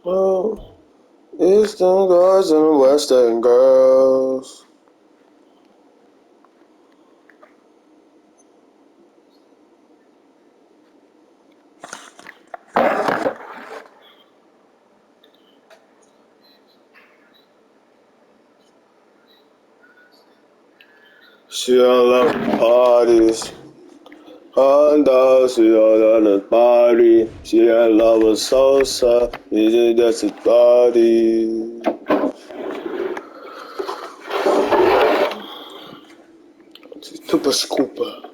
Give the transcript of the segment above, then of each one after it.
Oh, Eastern girls and Western girls. She all love parties. Hot dogs, she all on the party. She in love with salsa. Easy that's a party. Super scooper.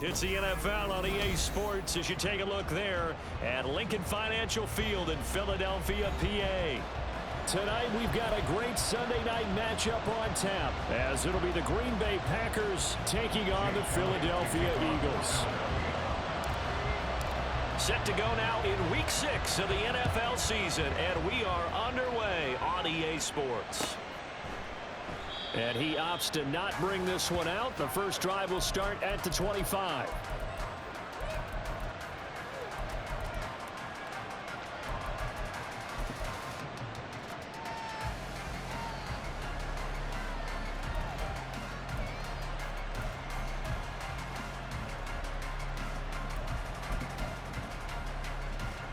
It's the NFL on EA Sports as you take a look there at Lincoln Financial Field in Philadelphia, PA. Tonight we've got a great Sunday night matchup on tap as it'll be the Green Bay Packers taking on the Philadelphia Eagles. Set to go now in Week 6 of the NFL season, and we are underway on EA Sports. And he opts to not bring this one out. The first drive will start at the 25.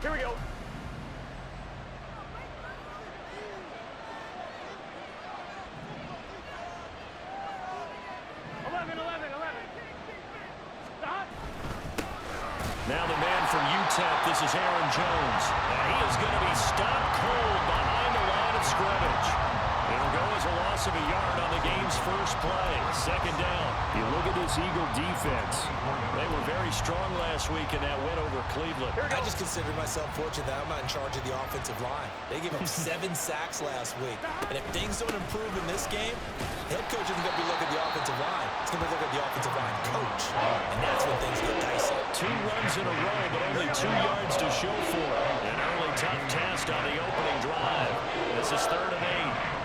Here we go. Now the man from UTEP, this is Aaron Jones. And he is going to be stopped cold behind the line of scrimmage. It'll go as a loss of a yard on the game's first play. Second down. You look at this Eagle defense. They were very strong last week in that win over Cleveland. I just consider myself fortunate that I'm not in charge of the offensive line. They gave up 7 sacks last week. And if things don't improve in this game, head coach isn't going to be looking at the offensive line. He's going to be looking at the offensive line coach. And that's when things get dicey. 2 runs in a row, but only 2 yards to show for it. An early tough test on the opening drive. This is 3rd and 8.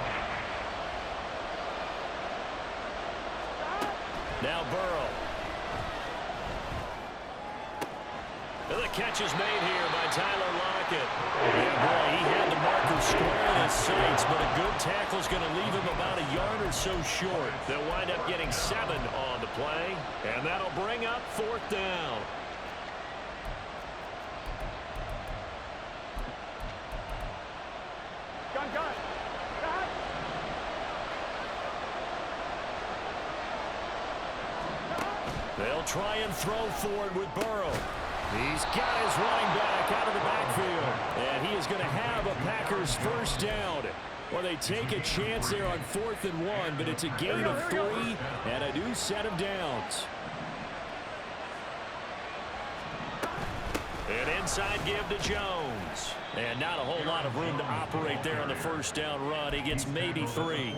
Now Burrow. The catch is made here by Tyler Lockett. Yeah, boy, he had the marker square in his sights, but a good tackle is going to leave him about a yard or so short. They'll wind up getting 7 on the play, and that'll bring up 4th down. Gun. They'll try and throw forward with Burrow. He's got his running back out of the backfield. And he is going to have a Packers first down. Well, they take a chance there on 4th and 1, but it's a gain of 3 and a new set of downs. An inside give to Jones. And not a whole lot of room to operate there on the first down run. He gets maybe 3.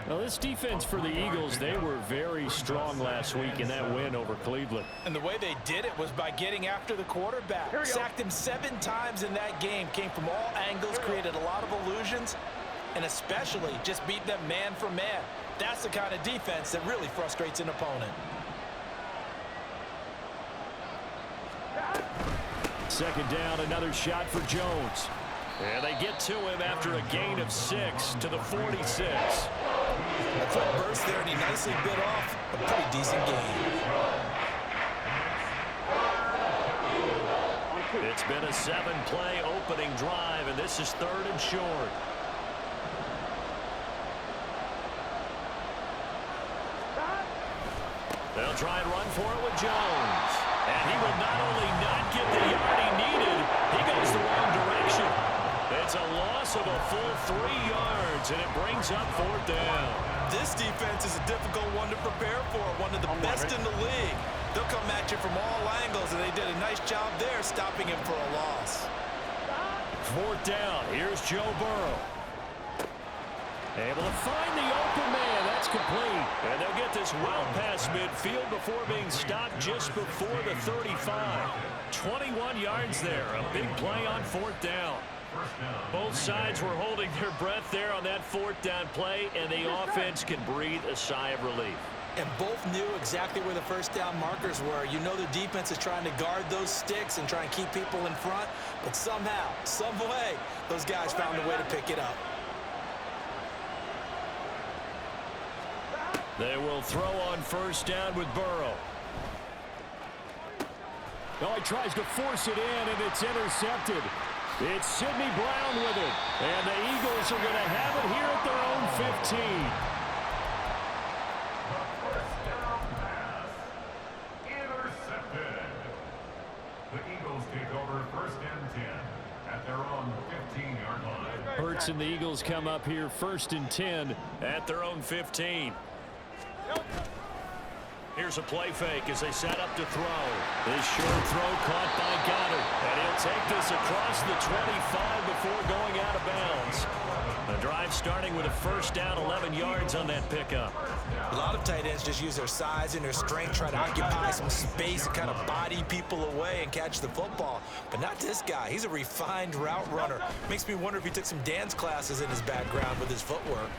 Well, this defense for the Eagles, they were very strong last week in that win over Cleveland. And the way they did it was by getting after the quarterback. Sacked him 7 times in that game. Came from all angles, created a lot of illusions, and especially just beat them man for man. That's the kind of defense that really frustrates an opponent. Second down, another shot for Jones. And they get to him after a gain of 6 to the 46. A quick burst there, and he nicely bit off a pretty decent game. It's been a 7-play opening drive, and this is 3rd and short. They'll try and run for it with Jones. And he will not only not get the yard he needed, he goes the wrong direction. It's a loss of a full 3 yards, and it brings up 4th down. This defense is a difficult one to prepare for, one of the best in the league. They'll come at you from all angles, and they did a nice job there stopping him for a loss. 4th down. Here's Joe Burrow. Able to find the open man. That's complete. And they'll get this well past midfield before being stopped just before the 35. 21 yards there. A big play on 4th down. Both sides were holding their breath there on that 4th down play, and the offense can breathe a sigh of relief. And both knew exactly where the first down markers were. You know the defense is trying to guard those sticks and try and keep people in front, but somehow, some way, those guys found a way to pick it up. They will throw on 1st down with Burrow. Oh, he tries to force it in, and it's intercepted. It's Sidney Brown with it. And the Eagles are going to have it here at their own 15. First down pass. Intercepted. The Eagles take over 1st and 10 at their own 15-yard line. Hurts and the Eagles come up here 1st and 10 at their own 15. Here's a play fake as they set up to throw. This short throw caught by Goddard. And he'll take this across the 25 before going out of bounds. The drive starting with a 1st down, 11 yards on that pickup. A lot of tight ends just use their size and their strength, try to occupy some space and kind of body people away and catch the football. But not this guy. He's a refined route runner. Makes me wonder if he took some dance classes in his background with his footwork.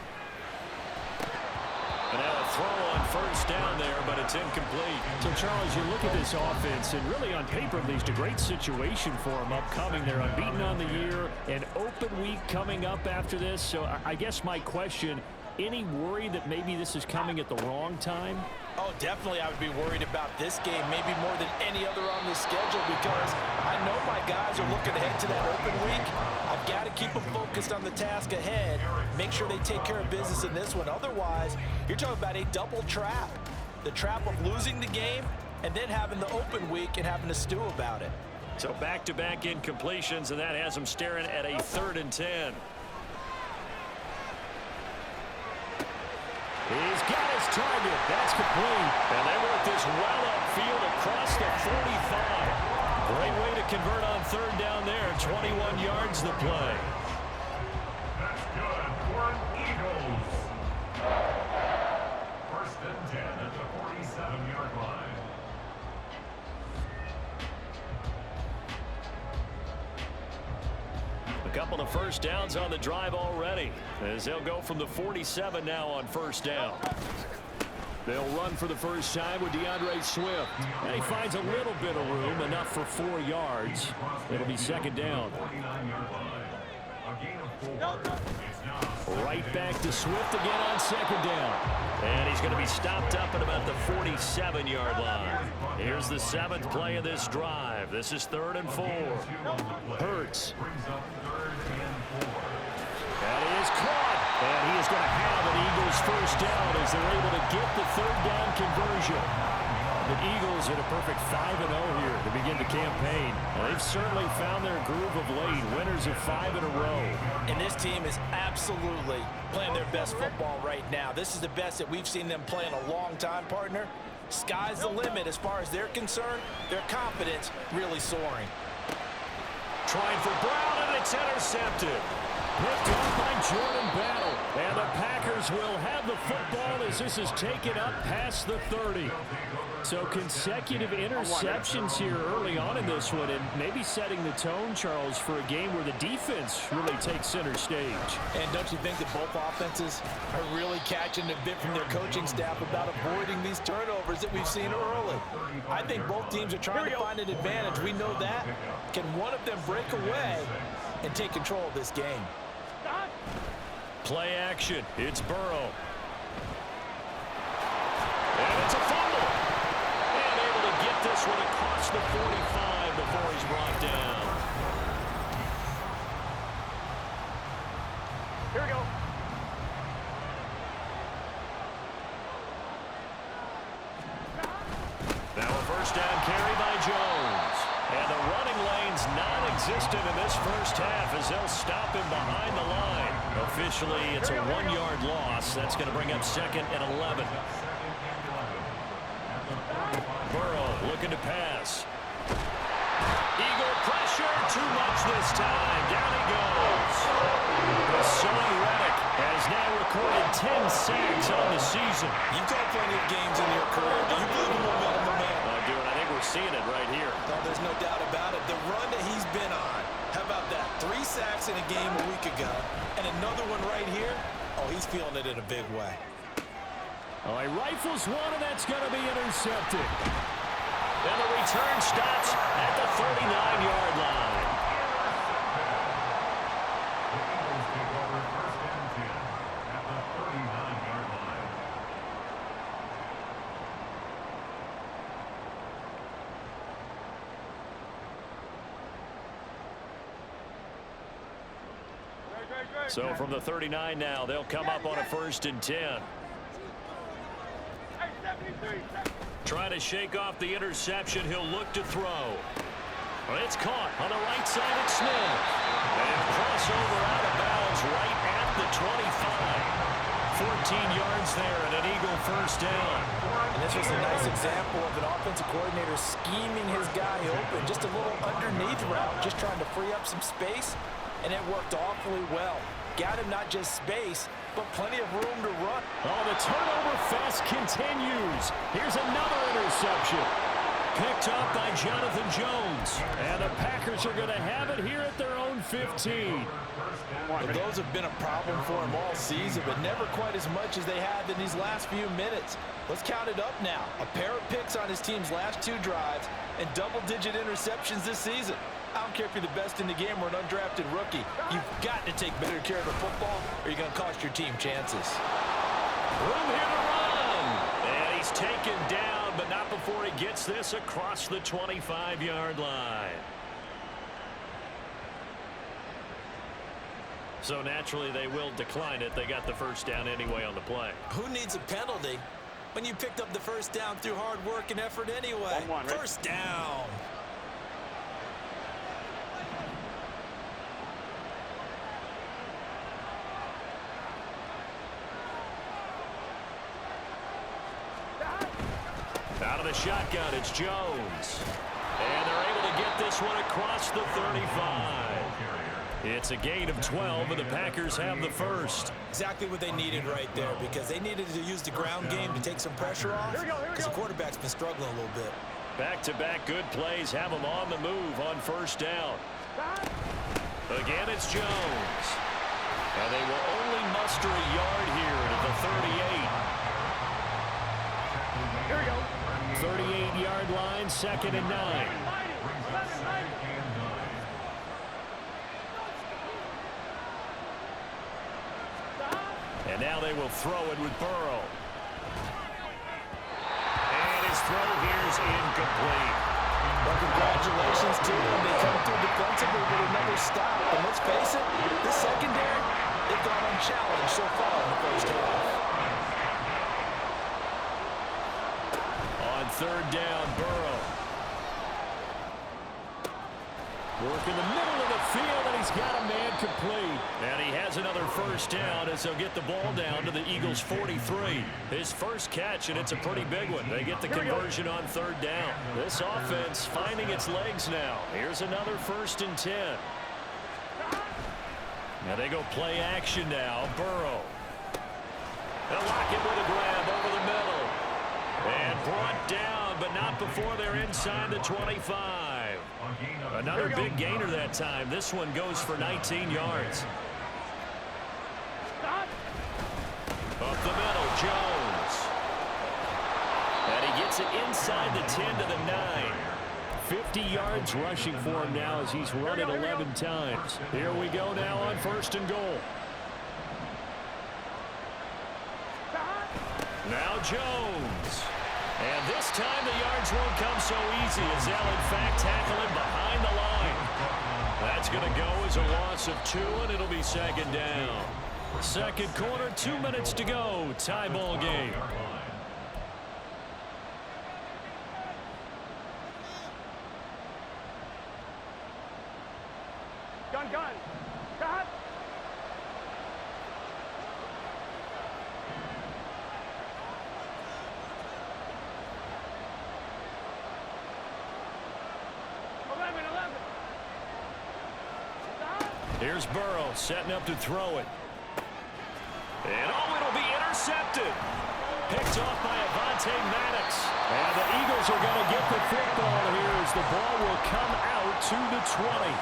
And now a throw on 1st down there, but it's incomplete. So, Charles, you look at this offense, and really on paper, at least a great situation for them upcoming. They're unbeaten on the year, an open week coming up after this. So I guess my question, any worry that maybe this is coming at the wrong time? Oh, definitely I would be worried about this game, maybe more than any other on the schedule, because I know my guys are looking ahead to that open week. I've got to keep them focused on the task ahead, make sure they take care of business in this one. Otherwise, you're talking about a double trap. The trap of losing the game and then having the open week and having to stew about it. So back-to-back incompletions, and that has them staring at a 3rd and 10. He's got his target. That's complete. And they work this well upfield across the 45. Great way to convert on 3rd down there. 21 yards the play. That's good for Eagles. 1st and 10 at the 47-yard line. A couple of 1st downs on the drive already, as they'll go from the 47 now on 1st down. They'll run for the first time with DeAndre Swift. And he finds a little bit of room, enough for 4 yards. It'll be 2nd down. Right back to Swift again on 2nd down. And he's going to be stopped up at about the 47-yard line. Here's the 7th play of this drive. This is 3rd and 4. Hurts. That is caught. And he is going to have an Eagles 1st down as they're able to get the 3rd down conversion. The Eagles in a perfect 5-0 here to begin the campaign. Well, they've certainly found their groove of late. Winners of 5 in a row. And this team is absolutely playing their best football right now. This is the best that we've seen them play in a long time, partner. Sky's the limit as far as they're concerned. Their confidence really soaring. Trying for Brown, and it's intercepted. Picked off by Jordan Battle. And the Packers will have the football as this is taken up past the 30. So consecutive interceptions here early on in this one, and maybe setting the tone, Charles, for a game where the defense really takes center stage. And don't you think that both offenses are really catching a bit from their coaching staff about avoiding these turnovers that we've seen early? I think both teams are trying to find an advantage. We know that. Can one of them break away and take control of this game? Play action. It's Burrow. And it's a fumble. And able to get this one across the 45 before he's brought down. Here we go. Now a first down carry by Jones. And the running lane's non-existent in this first half as they'll stop him behind the line. Officially, it's a 1-yard loss. That's going to bring up 2nd and 11. Burrow looking to pass. Eagle pressure, too much this time. Down he goes. Hassan Reddick has now recorded 10 sacks on the season. You've got plenty of games in your career. Do you believe in momentum, my man? Dude, I think we're seeing it right here. No, there's no doubt about it. The run that he's been on, how about that? 3 sacks in a game a week ago, and another one right here. Oh, he's feeling it in a big way. Oh, he rifles one, and that's going to be intercepted. And the return stops at the 39-yard line. The Eagles take over 1st and 10 at the 39-yard line. So from the 39 now, they'll come up on a 1st and 10. Trying to shake off the interception. He'll look to throw. Well, it's caught on the right side at Smith. And crossover out of bounds right at the 25. 14 yards there and an Eagle first down. And this was a nice example of an offensive coordinator scheming his guy open. Just a little underneath route, just trying to free up some space. And it worked awfully well. Got him not just space, but plenty of room to run. Oh, the turnover fest continues. Here's another interception. Picked up by Jonathan Jones. And the Packers are going to have it here at their own 15. And those have been a problem for him all season, but never quite as much as they have in these last few minutes. Let's count it up now. A pair of picks on his team's last 2 drives and double-digit interceptions this season. I don't care if you're the best in the game or an undrafted rookie. You've got to take better care of the football or you're going to cost your team chances. Room here to run. And he's taken down, but not before he gets this across the 25-yard line. So naturally, they will decline it. They got the first down anyway on the play. Who needs a penalty when you picked up the first down through hard work and effort anyway? First down. Out of the shotgun, it's Jones. And they're able to get this one across the 35. It's a gain of 12, and the Packers have the first. Exactly what they needed right there, because they needed to use the ground game to take some pressure off, because the quarterback's been struggling a little bit. Back-to-back good plays have them on the move on first down. Again, it's Jones. And they will only muster a yard here to the 38. Here we go. 38-yard line, 2nd and 9. And now they will throw it with Burrow. And his throw here is incomplete. Well, congratulations to them. They come through defensively with another stop. And let's face it, this secondary, they've gone unchallenged so far in the first half. On 3rd down, Burrow. Work in the middle of the field, and he's got a man complete. And he has another first down as they'll get the ball down to the Eagles' 43. His first catch, and it's a pretty big one. They get the conversion on 3rd down. This offense finding its legs now. Here's another 1st and 10. Now they go play action now. Burrow. They'll lock it with a grab over the middle. And brought down, but not before they're inside the 25. Another big gainer that time. This one goes for 19 yards. Up the middle, Jones. And he gets it inside the 10 to the 9. 50 yards rushing for him now as he's run it 11 times. Here we go now on 1st and goal. Now Jones. And this time the yards won't come so easy as they'll in fact tackle him behind the line. That's going to go as a loss of 2, and it'll be second down. Second quarter, 2 minutes to go. Tie ball game. Gun. Cut. Here's Burrow setting up to throw it. And it'll be intercepted. Picked off by Avonte Maddox. And the Eagles are going to get the football here as the ball will come out to the 20.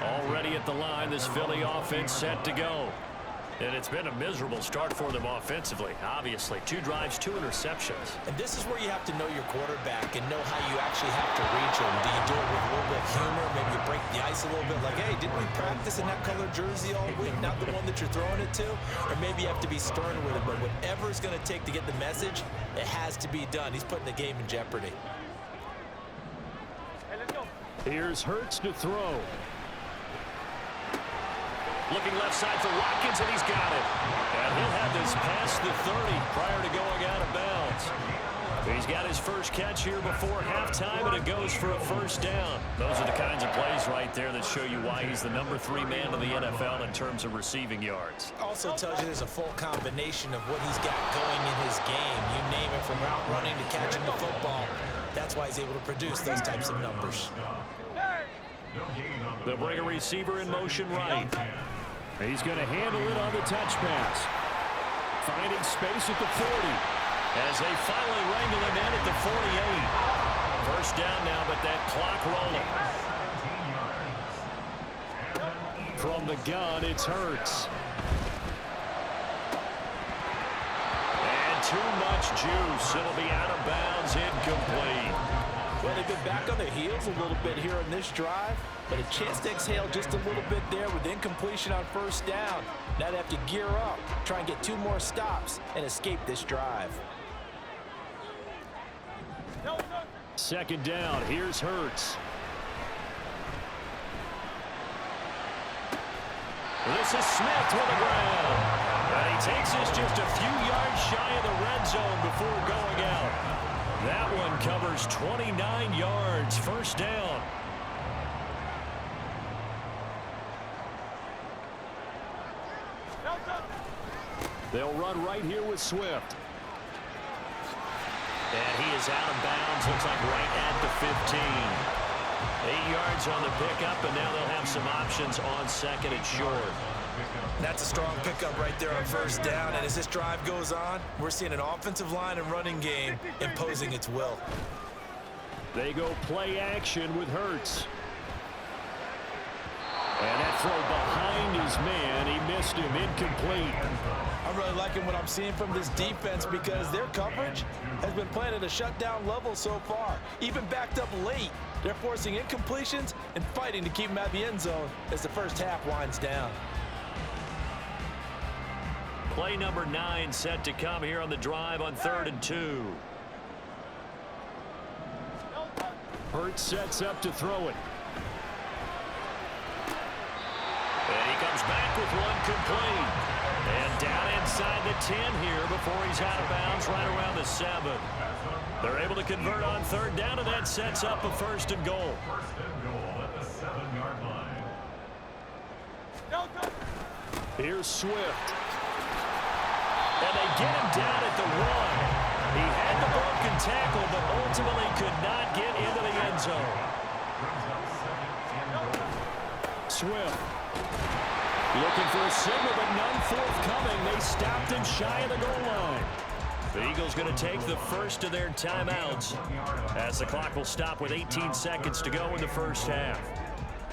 Already at the line, this Philly offense set to go. And it's been a miserable start for them offensively, obviously. 2 drives, 2 interceptions. And this is where you have to know your quarterback and know how you actually have to reach him. Do you do it with a little bit of humor? Maybe you break the ice a little bit, like, hey, didn't we practice in that colored jersey all week? Not the one that you're throwing it to? Or maybe you have to be stern with him. But whatever it's going to take to get the message, it has to be done. He's putting the game in jeopardy. Hey, let's go. Here's Hurts to throw. Looking left side for Watkins, and he's got it. And he'll have this past the 30 prior to going out of bounds. He's got his first catch here before halftime, and it goes for a first down. Those are the kinds of plays right there that show you why he's the number 3 man in the NFL in terms of receiving yards. Also tells you there's a full combination of what he's got going in his game. You name it, from route running to catching the football. That's why he's able to produce those types of numbers. They'll bring a receiver in motion right. He's going to handle it on the touch pass. Finding space at the 40. As they finally wrangle him in at the 48. First down now, but that clock rolling. From the gun, it's Hurts. And too much juice. It'll be out of bounds, incomplete. Well, they've been back on their heels a little bit here on this drive, but a chance to exhale just a little bit there with incompletion on first down. Now they have to gear up, try and get 2 more stops, and escape this drive. Second down, here's Hurts. This is Smith with the ground. And he takes us just a few yards shy of the red zone before going out. That one covers 29 yards, first down. They'll run right here with Swift. And he is out of bounds, looks like right at the 15. 8 yards on the pickup, and now they'll have some options on second and short. That's a strong pickup right there on first down, and as this drive goes on, we're seeing an offensive line and running game imposing its will. They go play action with Hurts. And that throw behind his man, he missed him, incomplete. I'm really liking what I'm seeing from this defense because their coverage has been playing at a shutdown level so far. Even backed up late, they're forcing incompletions and fighting to keep them at the end zone as the first half winds down. Play number 9 set to come here on the drive on 3rd and 2. Hurts sets up to throw it. And he comes back with one complete. And down inside the 10 here before he's out of bounds right around the 7. They're able to convert on 3rd down, and that sets up a 1st and goal. First and goal at the 7-yard line. Here's Swift. And they get him down at the 1. He had the broken tackle, but ultimately could not get into the end zone. Swift. Looking for a signal, but none forthcoming. They stopped him shy of the goal line. The Eagles going to take the first of their timeouts as the clock will stop with 18 seconds to go in the first half.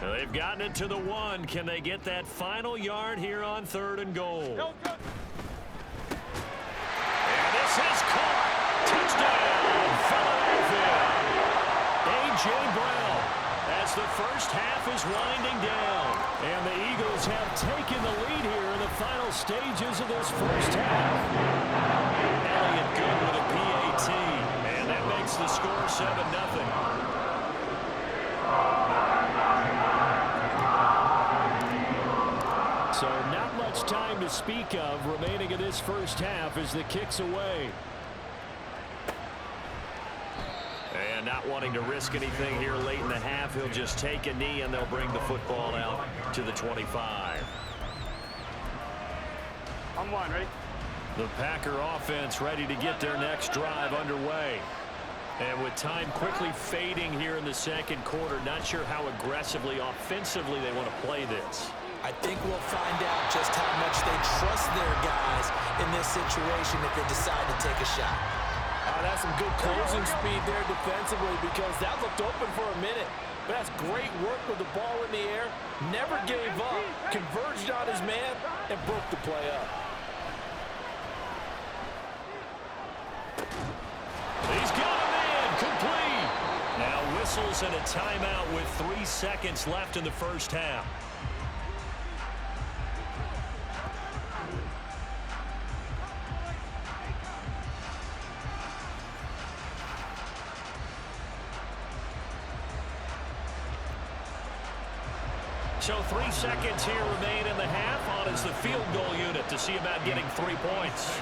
Now they've gotten it to the 1. Can they get that final yard here on 3rd and goal? And this is caught. Touchdown, Philadelphia. A.J. Brown. as the first half is winding down. And the Eagles have taken the lead here in the final stages of this first half. Elliott good with a PAT. And that makes the score 7-0. So not much time to speak of remaining in this first half as the kick's away. And not wanting to risk anything here late in the half, he'll just take a knee and they'll bring the football out to the 25. On one, ready? The Packer offense ready to get their next drive underway. And with time quickly fading here in the second quarter, not sure how aggressively, offensively they want to play this. I think we'll find out just how much they trust their guys in this situation if they decide to take a shot. That's some good closing speed there defensively because that looked open for a minute. But that's great work with the ball in the air. Never gave up, converged on his man, and broke the play up. He's got a man, complete. Now whistles and a timeout with 3 seconds left in the first half. So 3 seconds here remain in the half. On is the field goal unit to see about getting 3 points.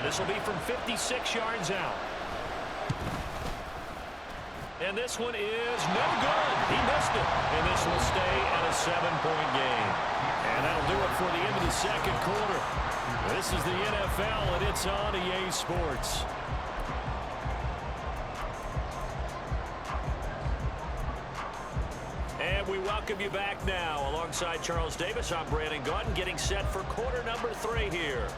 This will be from 56 yards out. And this one is no good. He missed it. And this will stay at a 7-point game. And that'll do it for the end of the second quarter. This is the NFL, and it's on EA Sports. And we welcome you back now. Alongside Charles Davis, I'm Brandon Gaudin, getting set for quarter number 3 here.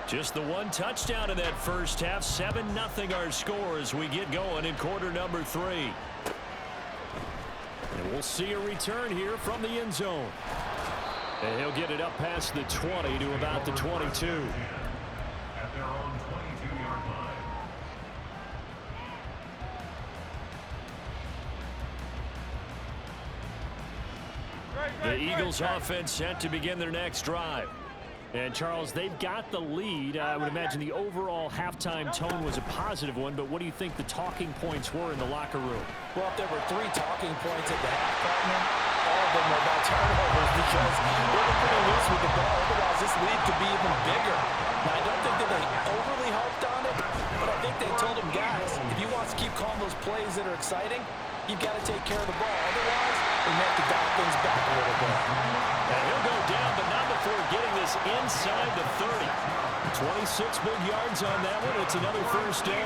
Just the one touchdown in that first half. 7-0 our score as we get going in quarter number 3. And we'll see a return here from the end zone. And he'll get it up past the 20 to about the 22. At their own 22-yard line. The Eagles offense set to begin their next drive. And, Charles, they've got the lead. I would imagine the overall halftime tone was a positive one, but what do you think the talking points were in the locker room? Well, if there were 3 talking points at the half, partner, all of them were about turnovers because they were pretty loose with the ball. Otherwise, this lead could be even bigger. Now, I don't think that they overly harped on it, but I think they told them, guys, if you want to keep calling those plays that are exciting, you've got to take care of the ball. Otherwise, we have to dial things back a little bit. And he'll go down, but not before getting this inside the 30. 26 big yards on that one. It's another first down.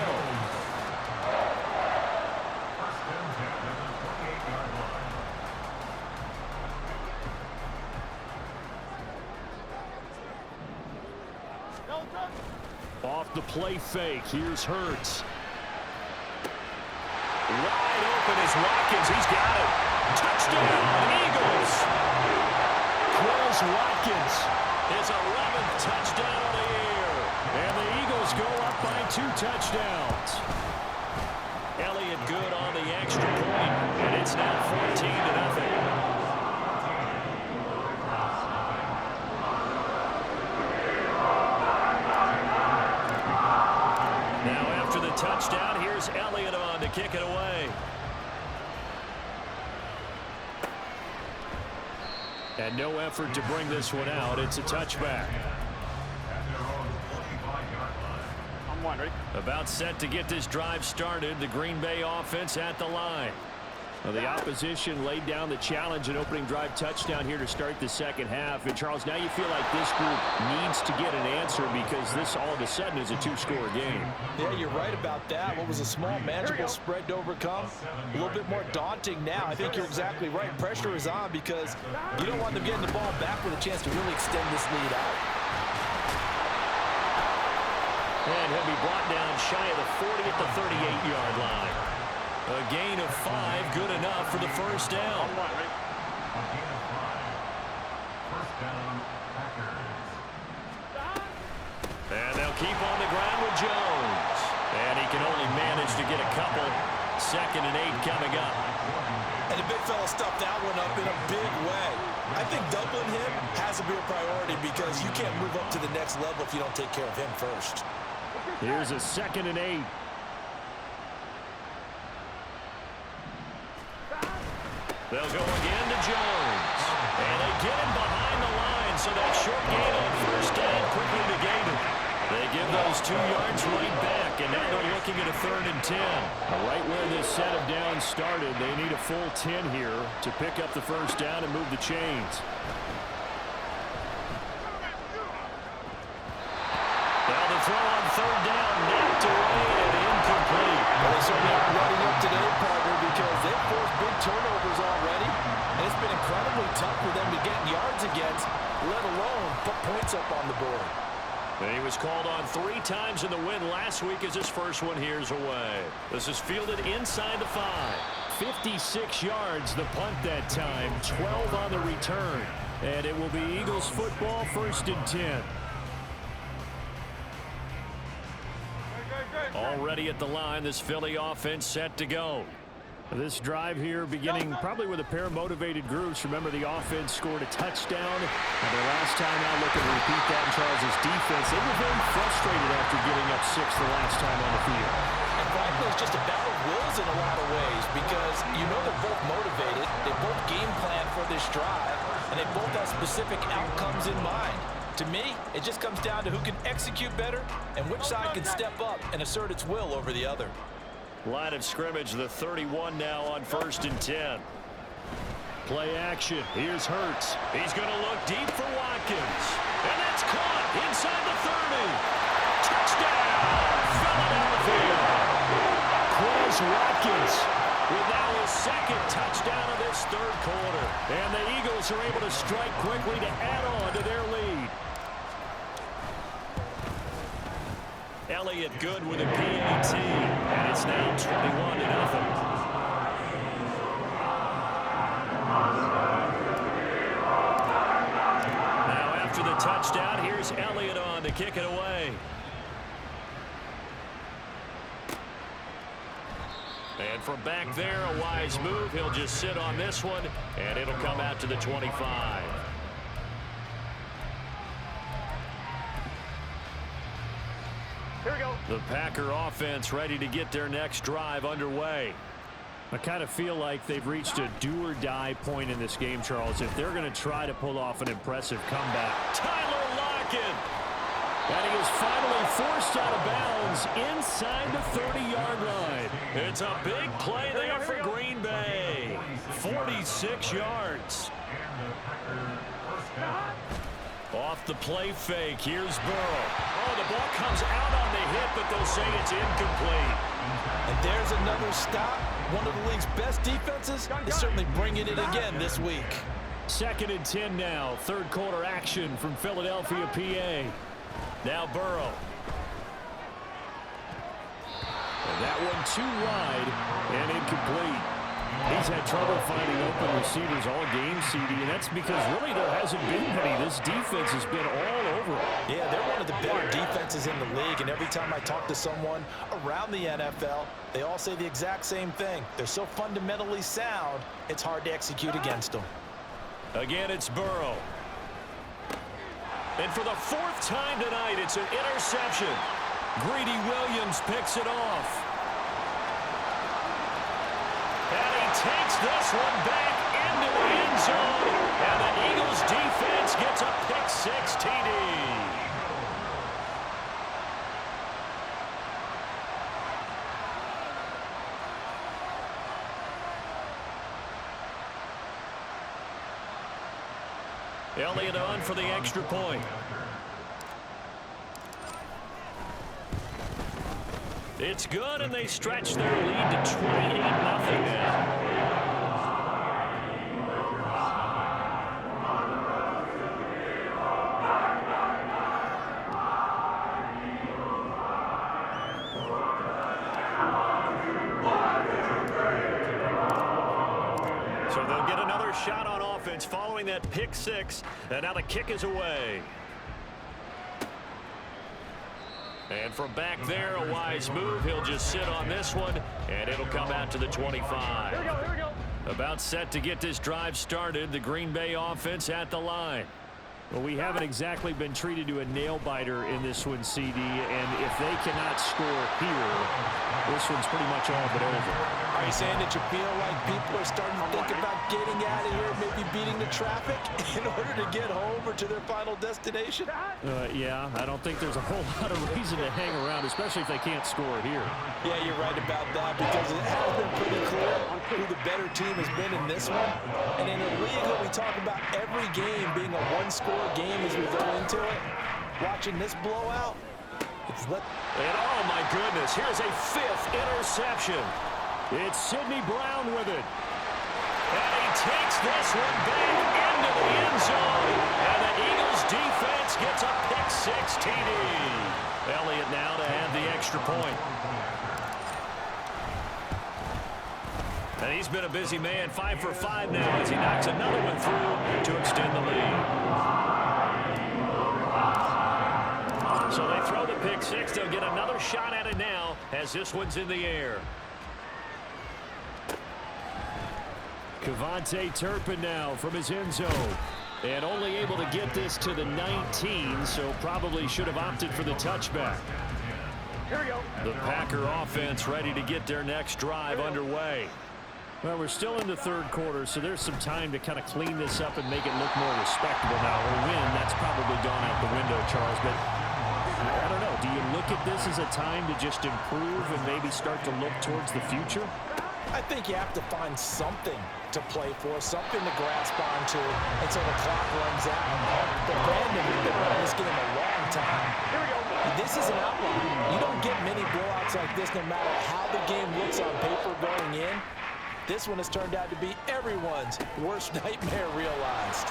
Off the play fake. Here's Hurts. Wide open is Watkins. He's got it. Touchdown, Eagles. Quez Watkins, his 11th touchdown of the year. And the Eagles go up by 2 touchdowns. Elliott good on the extra point, and it's now 14-0. Now after the touchdown, here's Elliott on to kick it away. And no effort to bring this one out. It's a touchback. On one, ready? About set to get this drive started. The Green Bay offense at the line. Well, the opposition laid down the challenge, an opening drive touchdown here to start the second half. And, Charles, now you feel like this group needs to get an answer because this all of a sudden is a two-score game. Yeah, you're right about that. What was a small, manageable spread to overcome, a little bit more daunting now. I think you're exactly right. Pressure is on because you don't want them getting the ball back with a chance to really extend this lead out. And he'll be brought down shy of the 40 at the 38-yard line. A gain of 5, good enough for the first down. A gain of 5. First down, Packers. And they'll keep on the ground with Jones. And he can only manage to get a couple. 2nd and 8 coming up. And the big fella stuffed that one up in a big way. I think doubling him has to be a priority because you can't move up to the next level if you don't take care of him first. Here's a 2nd and 8. They'll go again to Jones. And they get him behind the line, so that short gain on first down quickly negated. They give those 2 yards right back, and now they're looking at a 3rd and 10. Right where this set of downs started, they need a full 10 here to pick up the first down and move the chains. Now the throw on 3rd down, knocked away and incomplete. Well, they certainly aren't running up today, partner, because they've forced big turnovers already. And it's been incredibly tough for them to get yards against, let alone put points up on the board. And he was called on 3 times in the win last week as his first one here's away. This is fielded inside the 5. 56 yards the punt that time, 12 on the return. And it will be Eagles football, 1st and 10. Already at the line, this Philly offense set to go. This drive here beginning probably with a pair of motivated groups. Remember, the offense scored a touchdown. And their last time out, looking to repeat that in Charles' defense. They were very frustrated after giving up 6 the last time on the field. And frankly, it's just a battle of wills in a lot of ways because you know they're both motivated. They both game plan for this drive, and they both have specific outcomes in mind. To me, it just comes down to who can execute better and which side can step up and assert its will over the other. Line of scrimmage, the 31 now on 1st and 10. Play action. Here's Hurts. He's going to look deep for Watkins. And that's caught inside the 30. Touchdown, Philadelphia. Quez Watkins with now his 2nd touchdown of this 3rd quarter. And the Eagles are able to strike quickly to add on to their lead. Elliott good with a PAT, and it's now 21-0. Now after the touchdown, here's Elliott on to kick it away. And from back there, a wise move. He'll just sit on this one, and it'll come out to the 25. Here we go. The Packer offense ready to get their next drive underway. I kind of feel like they've reached a do-or-die point in this game, Charles, if they're going to try to pull off an impressive comeback. Tyler Lockett! And he is finally forced out of bounds inside the 30-yard line. It's a big play there for Green Bay. 46 yards. Off the play fake, here's Burrow. Oh, the ball comes out on the hit, but they'll say it's incomplete. And there's another stop. One of the league's best defenses is certainly bringing it again this week. 2nd and 10 now. 3rd quarter action from Philadelphia, PA. Now Burrow. And that one too wide and incomplete. He's had trouble finding open receivers all game, CD, and that's because really there hasn't been many. This defense has been all over it. Yeah, they're one of the better defenses in the league, and every time I talk to someone around the NFL, they all say the exact same thing. They're so fundamentally sound, it's hard to execute against them. Again, it's Burrow. And for the 4th time tonight, it's an interception. Greedy Williams picks it off. And he takes this one back into the end zone. And the Eagles defense gets a pick-6 TD. Elliott on for the extra point. It's good, and they stretch their lead to 28-0 now. So they'll get another shot on offense following that pick six, and now the kick is away. And from back there, a wise move. He'll just sit on this one, and it'll come out to the 25. Here we go. About set to get this drive started, the Green Bay offense at the line. Well, we haven't exactly been treated to a nail-biter in this one, CD, and if they cannot score here, this one's pretty much all but over. Are you saying that you feel like people are starting to think about getting out of here, maybe beating the traffic in order to get home or to their final destination? Yeah, I don't think there's a whole lot of reason to hang around, especially if they can't score here. Yeah, you're right about that, because it has been pretty clear who the better team has been in this one. And in a league that we talk about every game being a one-score game as we go into it, watching this blowout, it's lit. And oh my goodness, here's a fifth interception. It's Sidney Brown with it. And he takes this one back into the end zone. And the Eagles defense gets a pick six TD. Elliott now to add the extra point. And he's been a busy man, 5 for 5 now as he knocks another one through to extend the lead. So they throw the pick six. They'll get another shot at it now as this one's in the air. KaVontae Turpin now from his end zone. And only able to get this to the 19, so probably should have opted for the touchback. Here we go. The Packer offense ready to get their next drive underway. Well, we're still in the third quarter, so there's some time to kind of clean this up and make it look more respectable now. Or win, that's probably gone out the window, Charles. But I don't know. Do you look at this as a time to just improve and maybe start to look towards the future? I think you have to find something to play for, something to grasp onto until the clock runs out. But Brandon, we've been running this game a long time. Here we go. This is an outlier. You don't get many blowouts like this no matter how the game looks on paper going in. This one has turned out to be everyone's worst nightmare realized.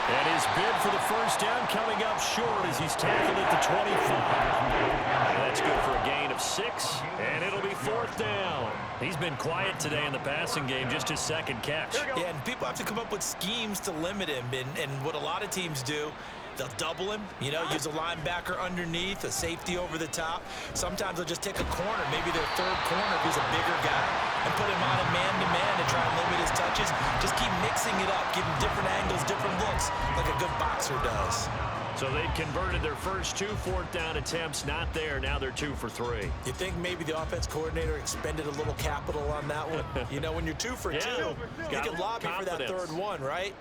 And his bid for the first down coming up short as he's tackled at the 25. And that's good for a gain of 6, and it'll be fourth down. He's been quiet today in the passing game, just his second catch. Yeah, and people have to come up with schemes to limit him, and what a lot of teams do, they'll double him, use a linebacker underneath, a safety over the top. Sometimes they'll just take a corner, maybe their third corner if he's a bigger guy, and put him on a man-to-man to try and limit his touches. Just keep mixing it up, give him different angles, different looks, like a good boxer does. So they've converted their first 2 fourth-down attempts, not there. Now they're 2 for 3. You think maybe the offense coordinator expended a little capital on that one? When you're 2 for 2, you can lobby for that third one, right?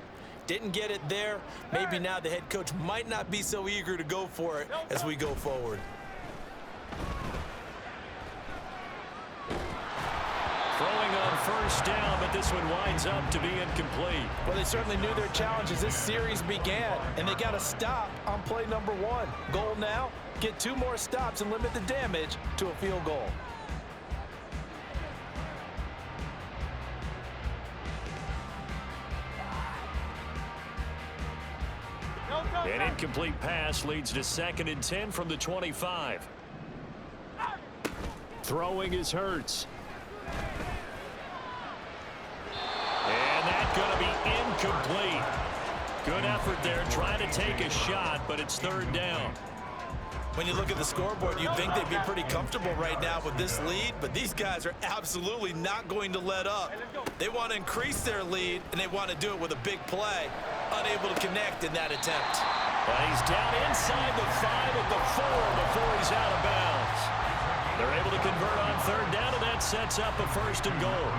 Didn't get it there. Maybe now the head coach might not be so eager to go for it as we go forward. Throwing on first down, but this one winds up to be incomplete. Well, they certainly knew their challenge as this series began, and they got to stop on play number 1. Goal now, get 2 more stops and limit the damage to a field goal. An incomplete pass leads to 2nd and 10 from the 25. Throwing is Hurts. And that's going to be incomplete. Good effort there, trying to take a shot, but it's 3rd down. When you look at the scoreboard, you'd think they'd be pretty comfortable right now with this lead, but these guys are absolutely not going to let up. They want to increase their lead, and they want to do it with a big play. Unable to connect in that attempt. He's down inside the 5 at the 4 before he's out of bounds. They're able to convert on 3rd down, and that sets up a 1st and goal.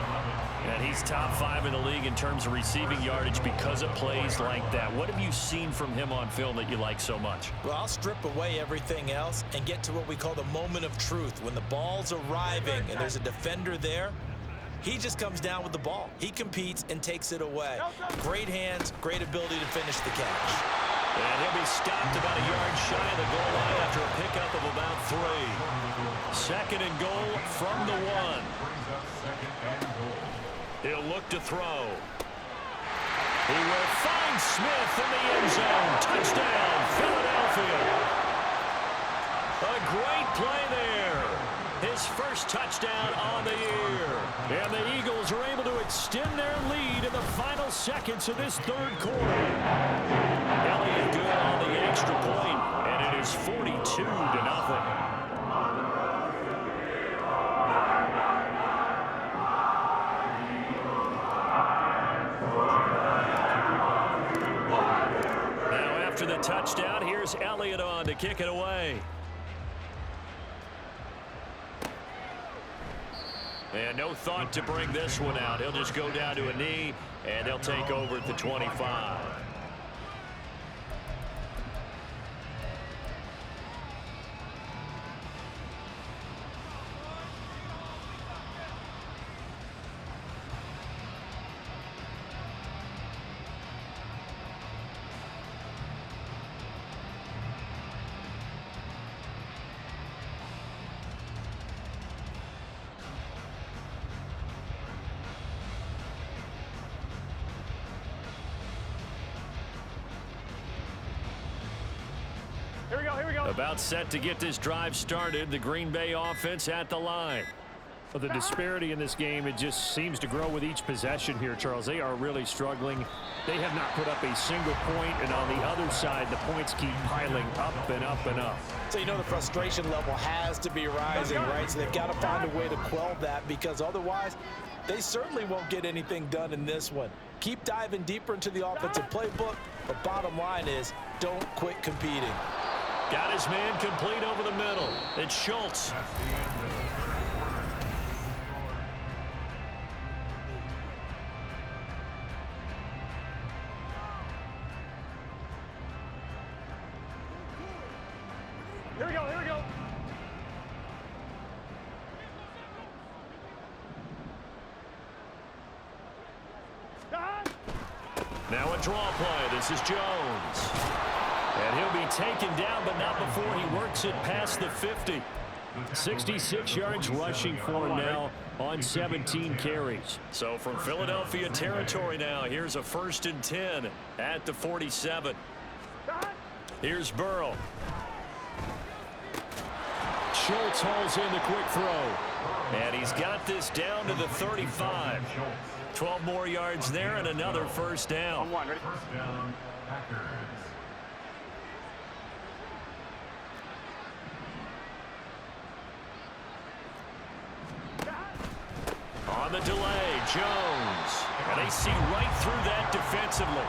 And he's top 5 in the league in terms of receiving yardage because of plays like that. What have you seen from him on film that you like so much? Well, I'll strip away everything else and get to what we call the moment of truth. When the ball's arriving and there's a defender there, He just comes down with the ball. He competes and takes it away. Great hands, great ability to finish the catch. And he'll be stopped about a yard shy of the goal line after a pickup of about 3. 2nd and goal from the 1. He'll look to throw. He will find Smith in the end zone. Touchdown, Philadelphia. A great play there. His first touchdown on the year. And the Eagles are able to extend their lead in the final seconds of this 3rd quarter. Elliott good on the extra point, and it is 42-0. After the touchdown, here's Elliott on to kick it away. And no thought to bring this one out. He'll just go down to a knee, and they'll take over at the 25. Here we go. About set to get this drive started. The Green Bay offense at the line. Well, the disparity in this game, it just seems to grow with each possession here, Charles. They are really struggling. They have not put up a single point, and on the other side, the points keep piling up and up and up. So you know the frustration level has to be rising, right? So they've got to find a way to quell that, because otherwise they certainly won't get anything done in this one. Keep diving deeper into the offensive playbook, but bottom line is don't quit competing. Got his man complete over the middle. It's Schultz. Here we go. Now a draw play. This is Jones. And he'll be taken down, but not before he works it past the 50. 66 yards rushing for him now on 17 carries. So from Philadelphia territory now, here's a 1st and 10 at the 47. Here's Burrow. Schultz hauls in the quick throw. And he's got this down to the 35. 12 more yards there and another 1st down. First down, Packers. On the delay, Jones. And they see right through that defensively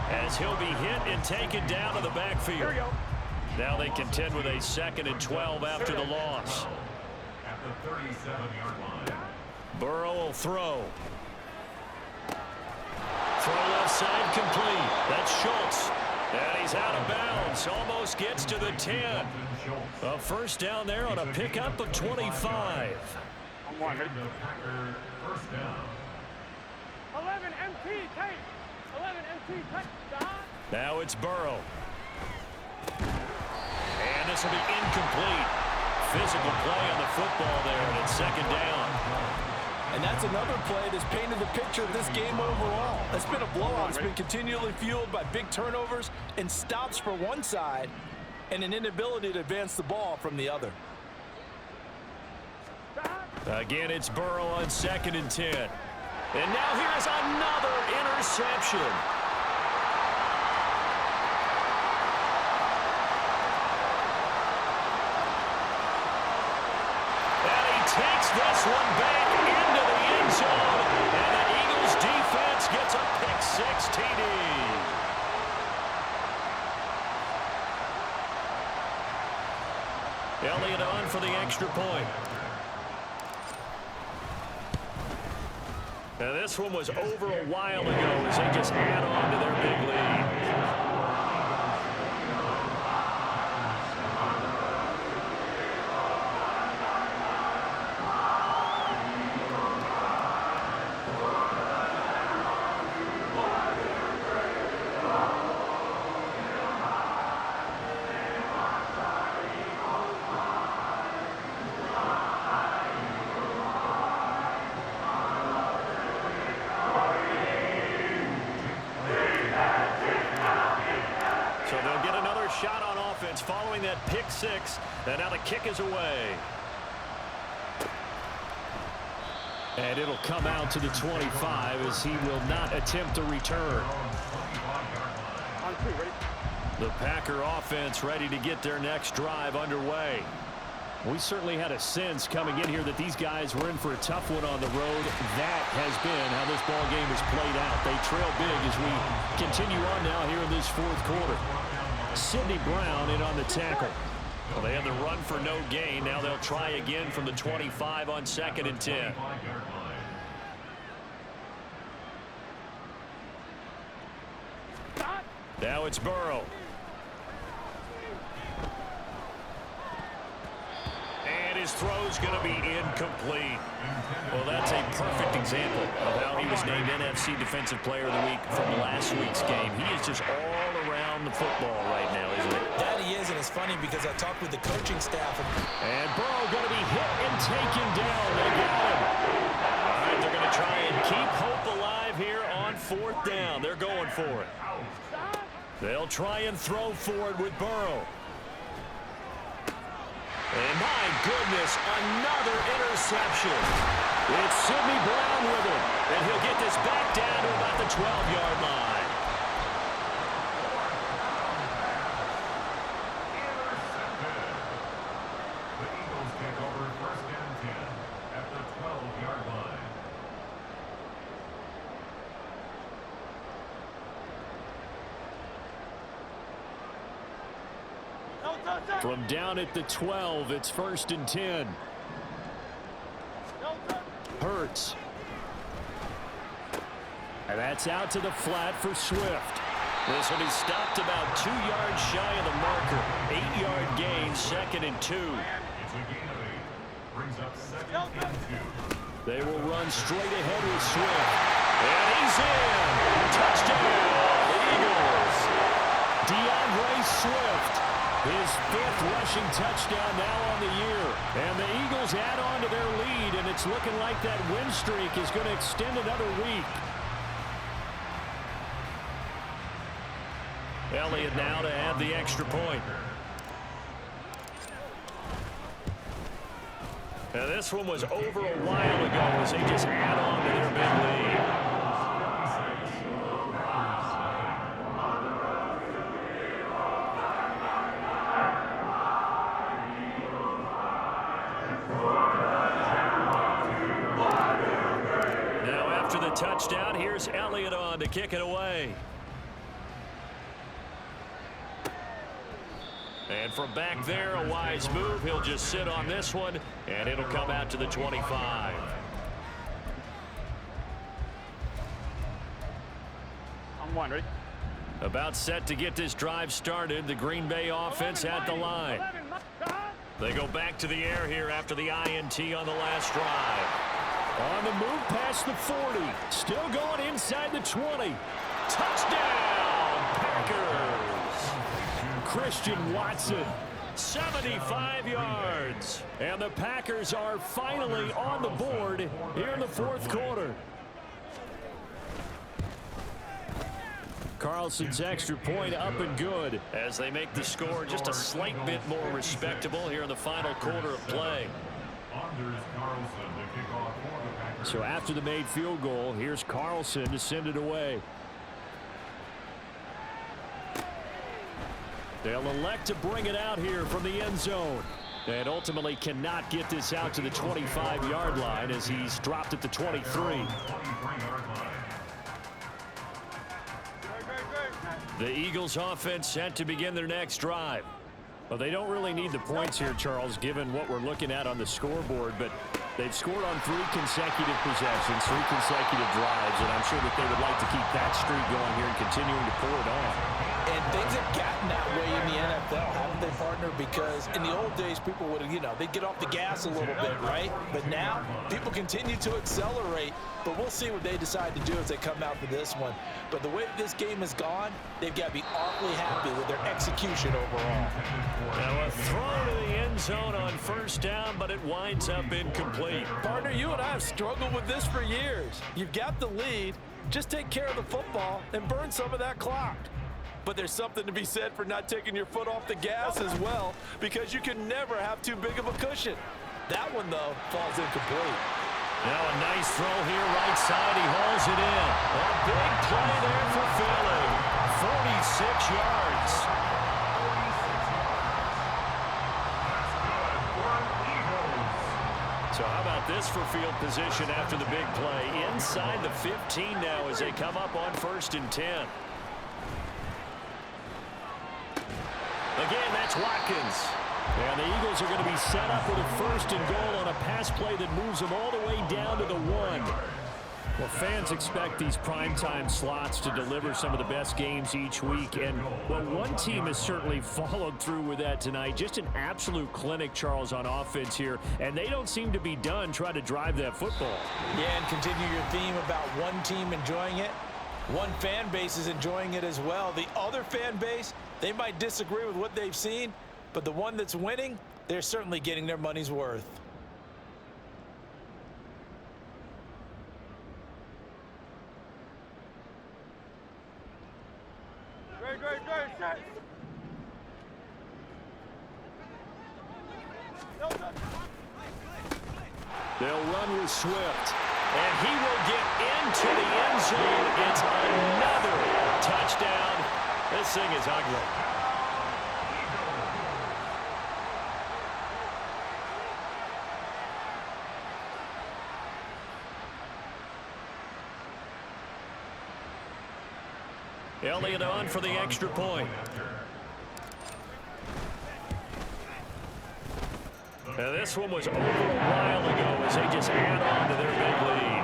as he'll be hit and taken down to the backfield. Here we go. Now they contend with a 2nd and 12 after the loss. At the 37-yard line. Burrow will throw. Throw left side complete. That's Schultz. And he's out of bounds. Almost gets to the 10. A 1st down there on a pickup of 25. The Packer first down. 11 MT, take. 11 MT, touchdown. Now it's Burrow. And this will be incomplete. Physical play on the football there, and it's 2nd down. And that's another play that's painted the picture of this game overall. It's been a blowout. It's been continually fueled by big turnovers and stops for one side and an inability to advance the ball from the other. Again, it's Burrow on 2nd and 10. And now here's another interception. And he takes this one back into the end zone. And the Eagles defense gets a pick-6 TD. Elliott on for the extra point. Now this one was over a while ago as they just add on to their big lead. that pick six. And now the kick is away. And it'll come out to the 25 as he will not attempt to return. On 2, ready? The Packer offense ready to get their next drive underway. We certainly had a sense coming in here that these guys were in for a tough one on the road. That has been how this ball game has played out. They trail big as we continue on now here in this fourth quarter. Sidney Brown in on the tackle. Well, they had the run for no gain. Now they'll try again from the 25 on 2nd and 10. Now it's Burrow. And his throw's going to be incomplete. Well, that's a perfect example of how he was named NFC Defensive Player of the Week from last week's game. He is just all around the football right now, isn't it? That he is, and it's funny because I talked with the coaching staff. And Burrow going to be hit and taken down. They got him. All right, they're going to try and keep hope alive here on 4th down. They're going for it. They'll try and throw for it with Burrow. And my goodness, another interception. It's Sidney Brown with it. And he'll get this back down to about the 12-yard line. The Eagles take over 1st and 10 at the 12-yard line. From down at the 12, it's 1st and 10. Hurts. And that's out to the flat for Swift. This will be stopped about 2 yards shy of the marker. 8-yard gain, 2nd and 2. It's a gain of 8. Brings up 2nd and 2. They will run straight ahead with Swift. And he's in. Touchdown, Eagles. DeAndre Swift, his 5th rushing touchdown now on the year. And the Eagles add on to their lead, and it's looking like that win streak is going to extend another week. Elliott now to add the extra point. Now this one was over a while ago as they just add on to their big lead. Now after the touchdown, here's Elliott on to kick it away. And from back there, a wise move. He'll just sit on this one, and it'll come out to the 25. On 1, ready? About set to get this drive started. The Green Bay offense at the line. They go back to the air here after the INT on the last drive. On the move past the 40. Still going inside the 20. Touchdown, Packers. Christian Watson, 75 yards. And the Packers are finally on the board here in the fourth quarter. Carlson's extra point up and good as they make the score just a slight bit more respectable here in the final quarter of play. Anders Carlson to kick off for the Packers. So after the made field goal, here's Carlson to send it away. They'll elect to bring it out here from the end zone. And ultimately cannot get this out to the 25-yard line as he's dropped at the 23. 23-yard line. The Eagles offense set to begin their next drive. Well, they don't really need the points here, Charles, given what we're looking at on the scoreboard, but they've scored on 3 consecutive possessions, 3 consecutive drives, and I'm sure that they would like to keep that streak going here and continuing to pour it on. And things have gotten that way in the NFL, haven't they, partner? Because in the old days, people would, they'd get off the gas a little bit, right? But now, people continue to accelerate, but we'll see what they decide to do as they come out for this one. But the way this game has gone, they've got to be awfully happy with their execution overall. Now a throw to the end zone on first down, but it winds up incomplete. Partner, you and I have struggled with this for years. You've got the lead. Just take care of the football and burn some of that clock. But there's something to be said for not taking your foot off the gas as well, because you can never have too big of a cushion. That one, though, falls incomplete. Now a nice throw here, right side. He hauls it in. A big play there for Philly. 46 yards. So how about this for field position after the big play? Inside the 15 now as they come up on 1st and 10. Again, that's Watkins. And the Eagles are going to be set up with a 1st and goal on a pass play that moves them all the way down to the 1. Well, fans expect these primetime slots to deliver some of the best games each week. And, well, one team has certainly followed through with that tonight. Just an absolute clinic, Charles, on offense here. And they don't seem to be done trying to drive that football. Yeah, and continue your theme about one team enjoying it. One fan base is enjoying it as well. The other fan base, they might disagree with what they've seen, but the one that's winning, they're certainly getting their money's worth. Great, set. They'll run with Swift, and he will get into the end zone. It's another touchdown. This thing is ugly. Elliott on for the extra point. Now this one was over a while ago as they just add on to their big lead.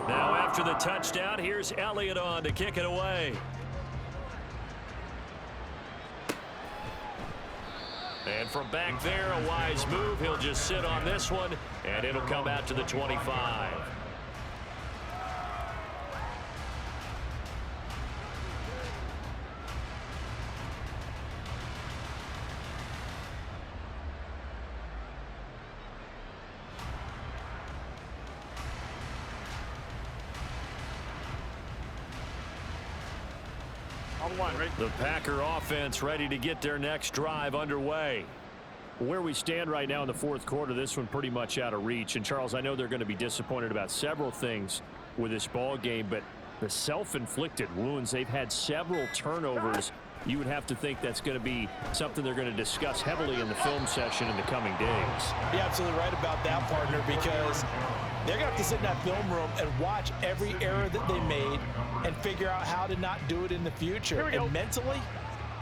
Now after the touchdown, here's Elliott on to kick it away. And from back there, a wise move. He'll just sit on this one, and it'll come out to the 25. The Packer offense ready to get their next drive underway. Where we stand right now in the 4th quarter, this one pretty much out of reach. And, Charles, I know they're going to be disappointed about several things with this ball game, but the self-inflicted wounds, they've had several turnovers. You would have to think that's going to be something they're going to discuss heavily in the film session in the coming days. You're absolutely right about that, partner, because they're going to have to sit in that film room and watch every error that they made and figure out how to not do it in the future. And mentally,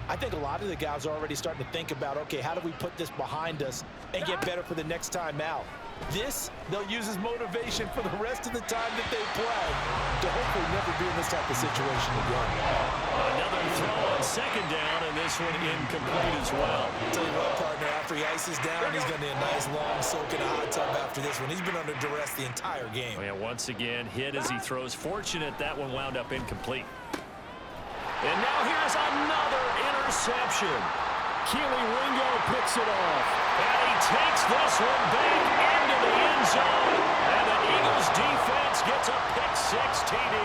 I think a lot of the guys are already starting to think about, okay, how do we put this behind us and get better for the next time out? This, they'll use as motivation for the rest of the time that they play to hopefully never be in this type of situation again. Another throw on 2nd down, and this one incomplete as well. I'll tell you what, partner, after he ices down, he's going to need a nice long soak in a hot tub after this one. He's been under duress the entire game. And once again, hit as he throws. Fortunate that one wound up incomplete. And now here's another interception. Keely Ringo picks it off. And he takes this one back into the end zone. And the Eagles defense gets a pick-6 TD.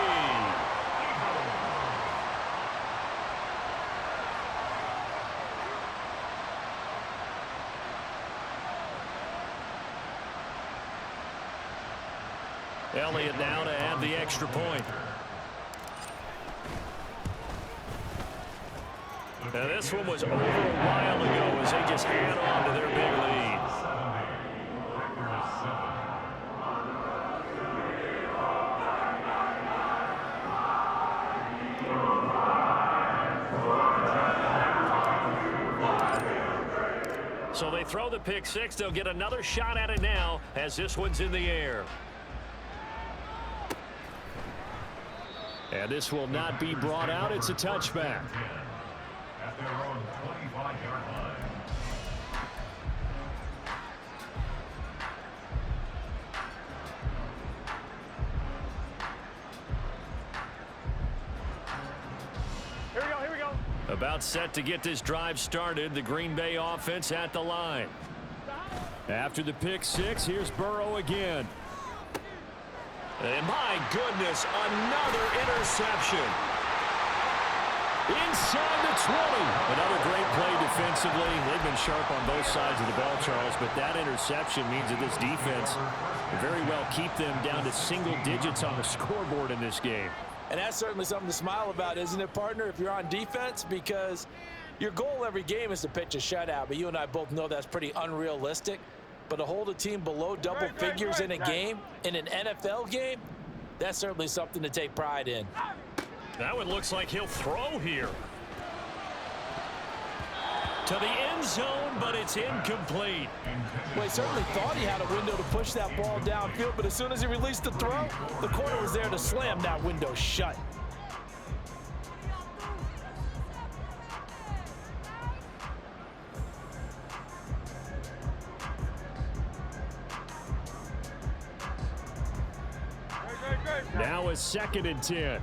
Elliott now to add the extra point. Now this one was over a while ago as they just add on to their big lead. So they throw the pick-6. They'll get another shot at it now as this one's in the air. And this will not be brought out. It's a touchback. At their own 25-yard line. About set to get this drive started. The Green Bay offense at the line. After the pick six, here's Burrow again. And my goodness, another interception. Inside the 20. Another great play defensively. They've been sharp on both sides of the ball, Charles, but that interception means that this defense very well keep them down to single digits on the scoreboard in this game. And that's certainly something to smile about, isn't it, partner, if you're on defense? Because your goal every game is to pitch a shutout, but you and I both know that's pretty unrealistic. But to hold a team below double figures in a game, in an NFL game, that's certainly something to take pride in. That one looks like he'll throw here. To the end zone, but it's incomplete. Well, he certainly thought he had a window to push that ball downfield, but as soon as he released the throw, the corner was there to slam that window shut. Now a 2nd and 10.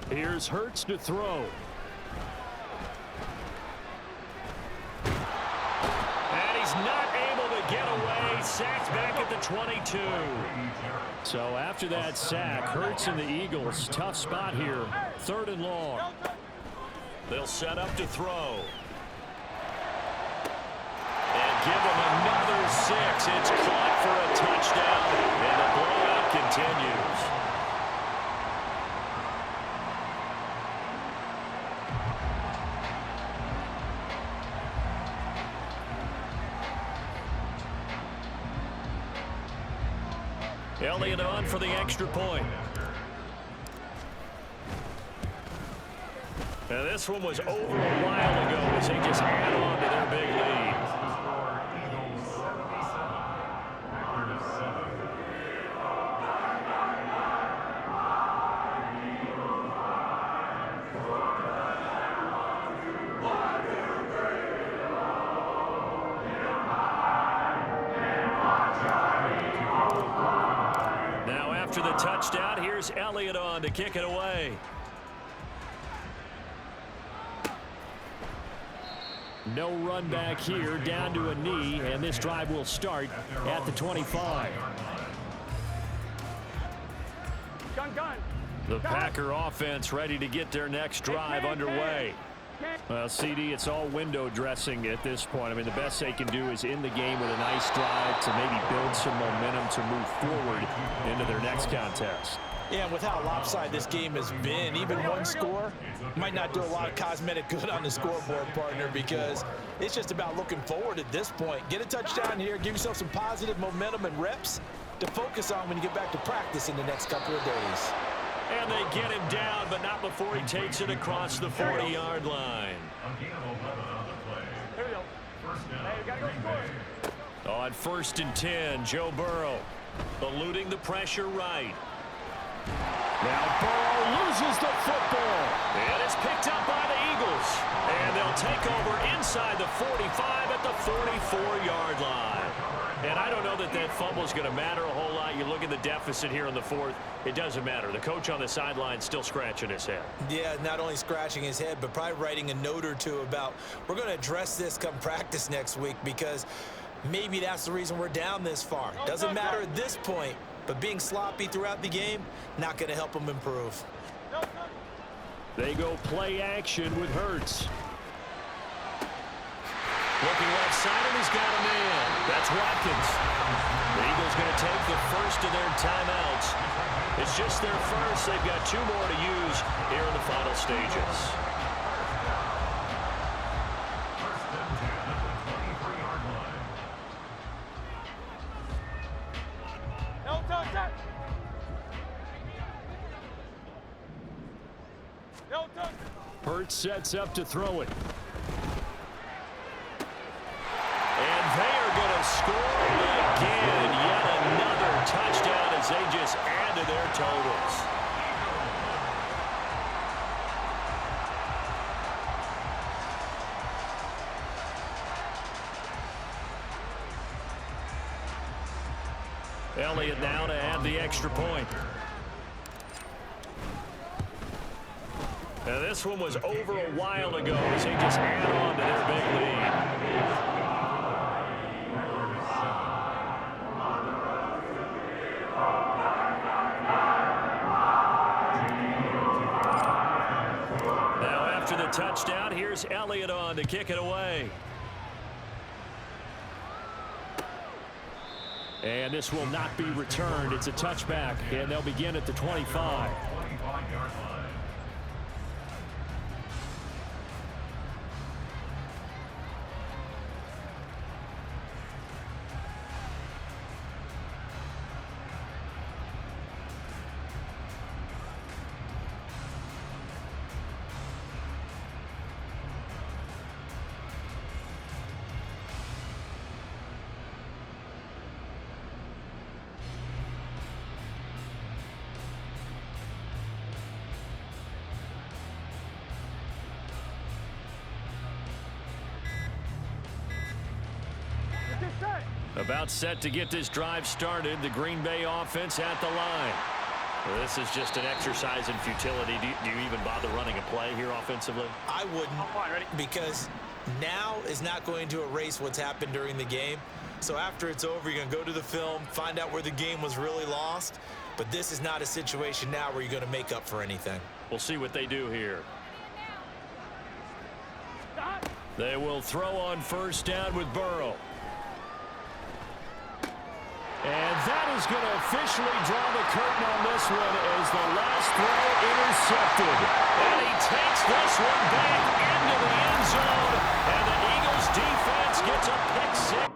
Here's Hurts to throw. And he's not able to get away. Sacked back at the 22. So after that sack, Hurts and the Eagles, tough spot here. 3rd and long. They'll set up to throw. And give him another 6. It's caught for a touchdown, and the blowout continues. Elliott on for the extra point. Now this one was over a while ago as they just add on to their big lead. After the touchdown, here's Elliott on to kick it away. No run back here, down to a knee, and this drive will start at the 25. The Packer offense ready to get their next drive underway. Well, CD, it's all window dressing at this point. I mean, the best they can do is in the game with a nice drive to maybe build some momentum to move forward into their next contest. Yeah, with how lopsided this game has been, even one score might not do a lot of cosmetic good on the scoreboard, partner, because it's just about looking forward at this point. Get a touchdown here, give yourself some positive momentum and reps to focus on when you get back to practice in the next couple of days. And they get him down, but not before he takes it across the 40-yard line. Here we go. Hey, we gotta go score. On 1st and 10, Joe Burrow eluding the pressure right. Now Burrow loses the football. And it's picked up by the Eagles. And they'll take over inside the 45 at the 44-yard line. And I don't know that that fumble is going to matter a whole lot. You look at the deficit here in the 4th. It doesn't matter. The coach on the sideline still scratching his head. Yeah, not only scratching his head, but probably writing a note or two about we're going to address this come practice next week because maybe that's the reason we're down this far. Doesn't matter at this point, but being sloppy throughout the game, not going to help them improve. They go play action with Hurts. Looking left side, and he's got a man. That's Watkins. The Eagles going to take the first of their timeouts. It's just their first. They've got 2 more to use here in the final stages. First and 10 at the 23-yard line. No touch. No touch. Hurts sets up to throw it. And they are going to score again. Yet another touchdown as they just add to their totals. Elliott now to add the extra point. Now, this one was over a while ago as they just add on to their big lead. Now, after the touchdown, here's Elliott on to kick it away. And this will not be returned. It's a touchback, and they'll begin at the 25. 25-yard line. About set to get this drive started. The Green Bay offense at the line. Well, this is just an exercise in futility. Do you even bother running a play here offensively? I wouldn't, because now is not going to erase what's happened during the game. So after it's over, you're going to go to the film, find out where the game was really lost. But this is not a situation now where you're going to make up for anything. We'll see what they do here. They will throw on first down with Burrow. And that is going to officially draw the curtain on this one as the last throw intercepted. And he takes this one back into the end zone. And the Eagles defense gets a pick six.